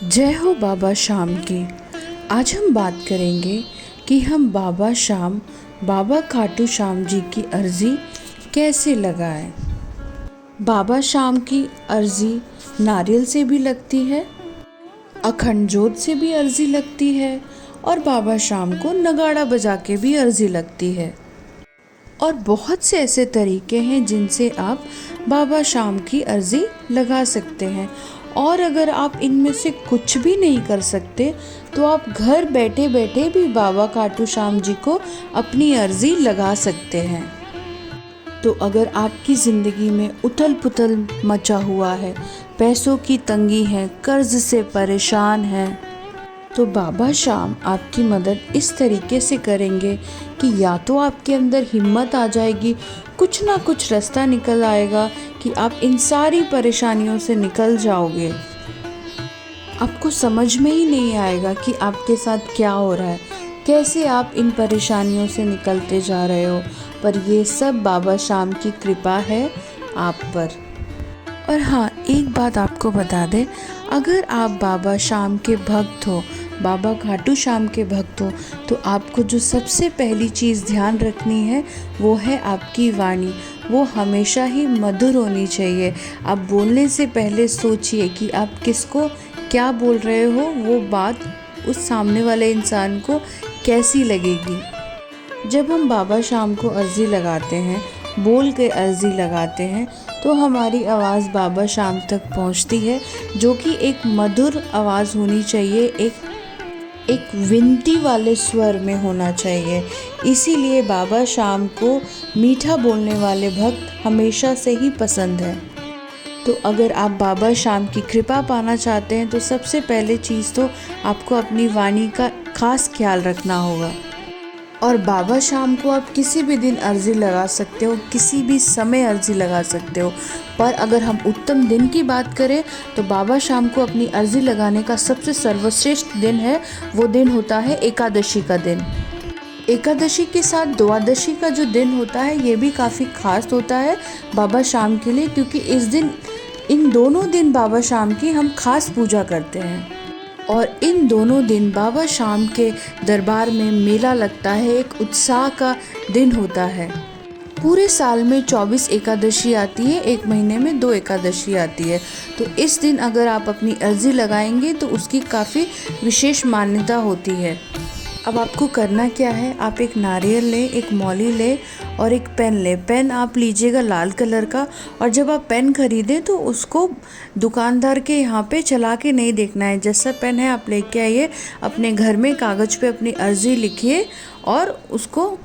जय हो बाबा शाम की। आज हम बात करेंगे कि हम बाबा शाम, बाबा खाटू श्याम जी की अर्जी कैसे लगाएं। बाबा शाम की अर्जी नारियल से भी लगती है, अखंड जोत से भी अर्जी लगती है और बाबा शाम को नगाड़ा बजा के भी अर्जी लगती है। और बहुत से ऐसे तरीके हैं जिनसे आप बाबा शाम की अर्जी लगा सकते हैं। और अगर आप इनमें से कुछ भी नहीं कर सकते तो आप घर बैठे बैठे भी बाबा खाटू श्याम जी को अपनी अर्जी लगा सकते हैं। तो अगर आपकी ज़िंदगी में उथल पुथल मचा हुआ है, पैसों की तंगी है, कर्ज से परेशान है, तो बाबा शाम आपकी मदद इस तरीके से करेंगे कि या तो आपके अंदर हिम्मत आ जाएगी, कुछ ना कुछ रास्ता निकल आएगा कि आप इन सारी परेशानियों से निकल जाओगे। आपको समझ में ही नहीं आएगा कि आपके साथ क्या हो रहा है, कैसे आप इन परेशानियों से निकलते जा रहे हो, पर ये सब बाबा शाम की कृपा है आप पर। और हाँ, एक बात आपको बता दें, अगर आप बाबा शाम के भक्त हो, बाबा खाटू श्याम के भक्त हो, तो आपको जो सबसे पहली चीज़ ध्यान रखनी है वो है आपकी वाणी। वो हमेशा ही मधुर होनी चाहिए। आप बोलने से पहले सोचिए कि आप किसको क्या बोल रहे हो, वो बात उस सामने वाले इंसान को कैसी लगेगी। जब हम बाबा शाम को अर्जी लगाते हैं, बोल के अर्जी लगाते हैं, तो हमारी आवाज़ बाबा शाम तक पहुंचती है, जो कि एक मधुर आवाज़ होनी चाहिए, एक विनती वाले स्वर में होना चाहिए। इसीलिए बाबा शाम को मीठा बोलने वाले भक्त हमेशा से ही पसंद है। तो अगर आप बाबा शाम की कृपा पाना चाहते हैं तो सबसे पहले चीज़ तो आपको अपनी वाणी का खास ख्याल रखना होगा। और बाबा शाम को आप किसी भी दिन अर्जी लगा सकते हो, किसी भी समय अर्जी लगा सकते हो। पर अगर हम उत्तम दिन की बात करें तो बाबा शाम को अपनी अर्जी लगाने का सबसे सर्वश्रेष्ठ दिन है, वो दिन होता है एकादशी का दिन। एकादशी के साथ द्वादशी का जो दिन होता है, ये भी काफ़ी खास होता है बाबा शाम के लिए, क्योंकि इस दिन, इन दोनों दिन बाबा शाम की हम खास पूजा करते हैं। और इन दोनों दिन बाबा शाम के दरबार में मेला लगता है, एक उत्साह का दिन होता है। पूरे साल में 24 एकादशी आती है, एक महीने में 2 एकादशी आती है। तो इस दिन अगर आप अपनी अर्जी लगाएंगे तो उसकी काफ़ी विशेष मान्यता होती है। अब आपको करना क्या है, आप एक नारियल लें, एक मौली लें और एक पेन लें। पेन आप लीजिएगा लाल कलर का, और जब आप पेन खरीदें तो उसको दुकानदार के यहाँ पे चला के नहीं देखना है। जैसा पेन है आप लेके आइए, अपने घर में कागज़ पे अपनी अर्जी लिखिए और उसको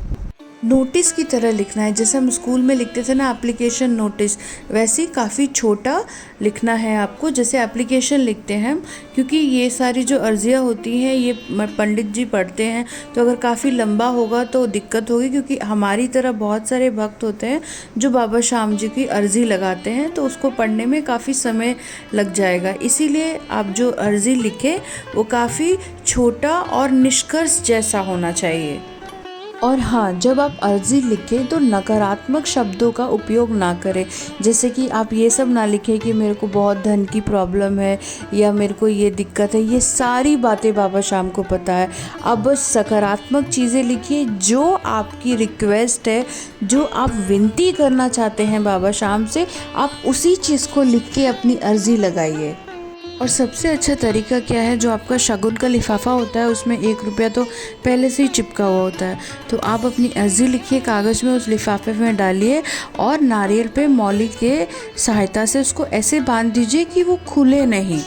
नोटिस की तरह लिखना है। जैसे हम स्कूल में लिखते थे ना एप्लीकेशन नोटिस, वैसे ही काफ़ी छोटा लिखना है आपको, जैसे एप्लीकेशन लिखते हैं हम। क्योंकि ये सारी जो अर्जियाँ होती हैं ये पंडित जी पढ़ते हैं, तो अगर काफ़ी लंबा होगा तो दिक्कत होगी, क्योंकि हमारी तरह बहुत सारे भक्त होते हैं जो बाबा शाम जी की अर्जी लगाते हैं, तो उसको पढ़ने में काफ़ी समय लग जाएगा। इसीलिए आप जो अर्जी लिखें वो काफ़ी छोटा और निष्कर्ष जैसा होना चाहिए। और हाँ, जब आप अर्जी लिखें तो नकारात्मक शब्दों का उपयोग ना करें। जैसे कि आप ये सब ना लिखें कि मेरे को बहुत धन की प्रॉब्लम है या मेरे को ये दिक्कत है। ये सारी बातें बाबा शाम को पता है। आप बस सकारात्मक चीज़ें लिखिए, जो आपकी रिक्वेस्ट है, जो आप विनती करना चाहते हैं बाबा शाम से, आप उसी चीज़ को लिख के अपनी अर्जी लगाइए। और सबसे अच्छा तरीका क्या है, जो आपका शगुन का लिफाफा होता है उसमें 1 रुपया तो पहले से ही चिपका हुआ होता है। तो आप अपनी अर्जी लिखिए कागज़ में, उस लिफाफे में डालिए और नारियल पे मौली के सहायता से उसको ऐसे बांध दीजिए कि वो खुले नहीं।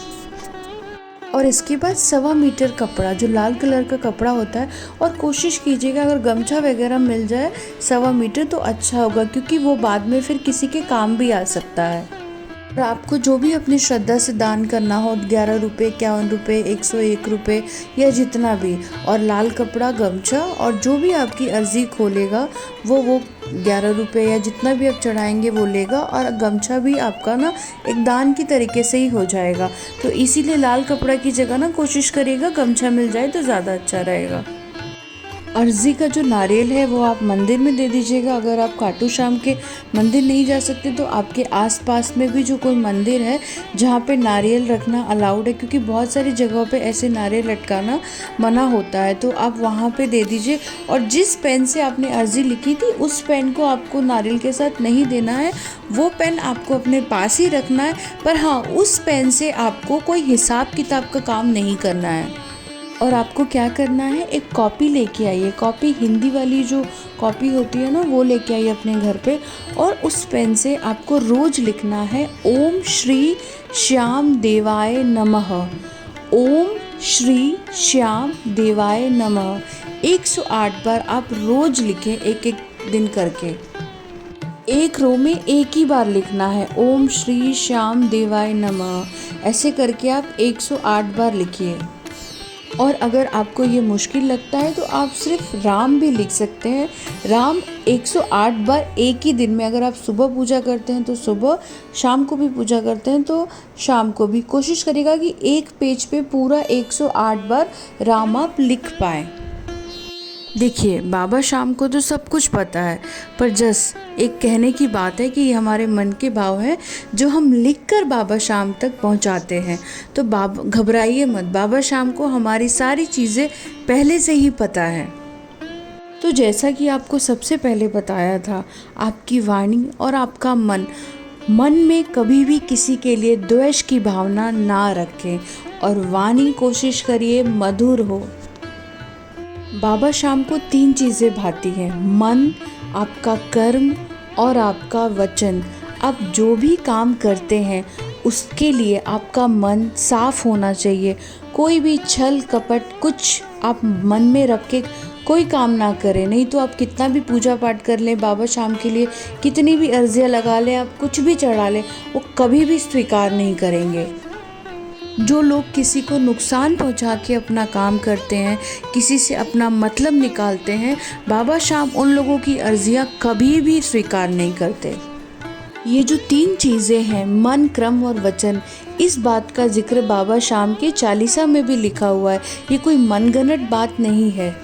और इसके बाद 1.25 मीटर कपड़ा, जो लाल कलर का कपड़ा होता है, और कोशिश कीजिएगा अगर गमछा वगैरह मिल जाए 1.25 मीटर तो अच्छा होगा, क्योंकि वो बाद में फिर किसी के काम भी आ सकता है। और आपको जो भी अपनी श्रद्धा से दान करना हो, 11 रुपये, 51 रुपये, 101 रुपये या जितना भी, और लाल कपड़ा, गमछा, और जो भी आपकी अर्जी खोलेगा वो 11 रुपये या जितना भी आप चढ़ाएंगे वो लेगा। और गमछा भी आपका ना एक दान की तरीके से ही हो जाएगा। तो इसीलिए लाल कपड़ा की जगह ना कोशिश करिएगा गमछा मिल जाए तो ज़्यादा अच्छा रहेगा। अर्जी का जो नारियल है वो आप मंदिर में दे दीजिएगा। अगर आप खाटू श्याम के मंदिर नहीं जा सकते तो आपके आसपास में भी जो कोई मंदिर है जहाँ पे नारियल रखना अलाउड है, क्योंकि बहुत सारी जगहों पे ऐसे नारियल लटकाना मना होता है, तो आप वहाँ पे दे दीजिए। और जिस पेन से आपने अर्जी लिखी थी उस पेन को आपको नारियल के साथ नहीं देना है, वो पेन आपको अपने पास ही रखना है। पर हाँ, उस पेन से आपको कोई हिसाब किताब का काम नहीं करना है। और आपको क्या करना है, एक कॉपी लेके आइए, कॉपी हिंदी वाली जो कॉपी होती है ना वो लेके आइए अपने घर पे। और उस पेन से आपको रोज लिखना है ओम श्री श्याम देवाय नमः, ओम श्री श्याम देवाय नमः 108 बार आप रोज लिखें, एक एक दिन करके। एक रो में एक ही बार लिखना है ओम श्री श्याम देवाय नमः, ऐसे करके आप 108 बार लिखिए। और अगर आपको ये मुश्किल लगता है तो आप सिर्फ राम भी लिख सकते हैं। राम 108 बार एक ही दिन में, अगर आप सुबह पूजा करते हैं तो सुबह, शाम को भी पूजा करते हैं तो शाम को भी। कोशिश करिएगा कि एक पेज पे पूरा 108 बार राम आप लिख पाएँ। देखिए, बाबा शाम को तो सब कुछ पता है, पर एक कहने की बात है कि ये हमारे मन के भाव हैं जो हम लिखकर बाबा शाम तक पहुंचाते हैं। तो बाबा घबराइए मत, बाबा शाम को हमारी सारी चीज़ें पहले से ही पता है। तो जैसा कि आपको सबसे पहले बताया था, आपकी वाणी और आपका मन में कभी भी किसी के लिए द्वेष की भावना ना रखें, और वाणी कोशिश करिए मधुर हो। बाबा शाम को 3 चीज़ें भाती हैं, मन, आपका कर्म और आपका वचन। आप जो भी काम करते हैं उसके लिए आपका मन साफ होना चाहिए। कोई भी छल कपट कुछ आप मन में रख के कोई काम ना करें, नहीं तो आप कितना भी पूजा पाठ कर लें, बाबा शाम के लिए कितनी भी अर्जियाँ लगा लें, आप कुछ भी चढ़ा लें, वो कभी भी स्वीकार नहीं करेंगे। जो लोग किसी को नुकसान पहुंचा के अपना काम करते हैं, किसी से अपना मतलब निकालते हैं, बाबा शाम उन लोगों की अर्जियाँ कभी भी स्वीकार नहीं करते। ये जो 3 चीज़ें हैं, मन, क्रम और वचन, इस बात का जिक्र बाबा शाम के चालीसा में भी लिखा हुआ है। ये कोई मनगढ़ंत बात नहीं है।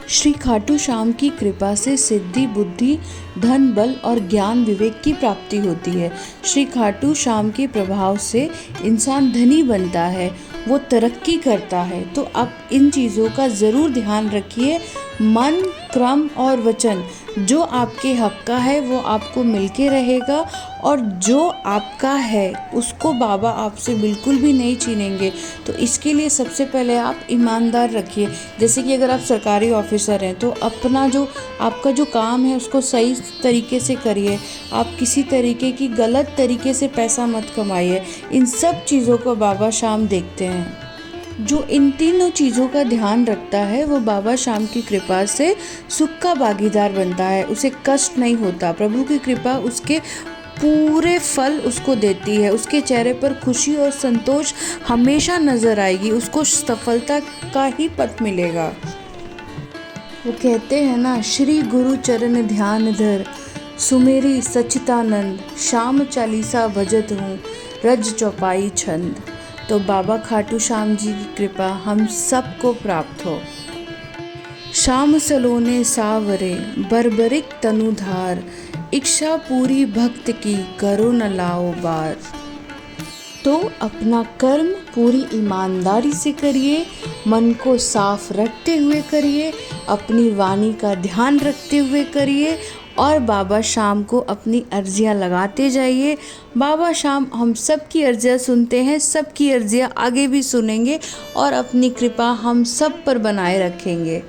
श्री खाटू श्याम की कृपा से सिद्धि, बुद्धि, धन, बल और ज्ञान विवेक की प्राप्ति होती है। श्री खाटू श्याम के प्रभाव से इंसान धनी बनता है, वो तरक्की करता है। तो आप इन चीज़ों का ज़रूर ध्यान रखिए। मन, क्रम और वचन, जो आपके हक का है वो आपको मिलके रहेगा, और जो आपका है उसको बाबा आपसे बिल्कुल भी नहीं छीनेंगे। तो इसके लिए सबसे पहले आप ईमानदार रखिए। जैसे कि अगर आप सरकारी ऑफिसर हैं तो अपना जो आपका जो काम है उसको सही तरीके से करिए। आप किसी तरीके की गलत तरीके से पैसा मत कमाइए। इन सब चीज़ों को बाबा शाम देखते हैं। जो इन तीनों चीज़ों का ध्यान रखता है वो बाबा शाम की कृपा से सुख का भागीदार बनता है, उसे कष्ट नहीं होता। प्रभु की कृपा उसके पूरे फल उसको देती है, उसके चेहरे पर खुशी और संतोष हमेशा नज़र आएगी, उसको सफलता का ही पथ मिलेगा। वो कहते हैं ना, श्री गुरु चरण ध्यान धर, सुमेरी सच्चिदानंद, श्याम चालीसा भजत हूँ, रज चौपाई छंद। तो बाबा खाटू श्याम जी की कृपा हम सबको प्राप्त हो। श्याम सलोने सावरे, बर्बरिक तनुधार, इच्छा पूरी भक्त की, करो न लाओ बार। तो अपना कर्म पूरी ईमानदारी से करिए, मन को साफ रखते हुए करिए, अपनी वाणी का ध्यान रखते हुए करिए, और बाबा शाम को अपनी अर्जियाँ लगाते जाइए। बाबा शाम हम सब की अर्जियाँ सुनते हैं, सब की अर्जियाँ आगे भी सुनेंगे, और अपनी कृपा हम सब पर बनाए रखेंगे।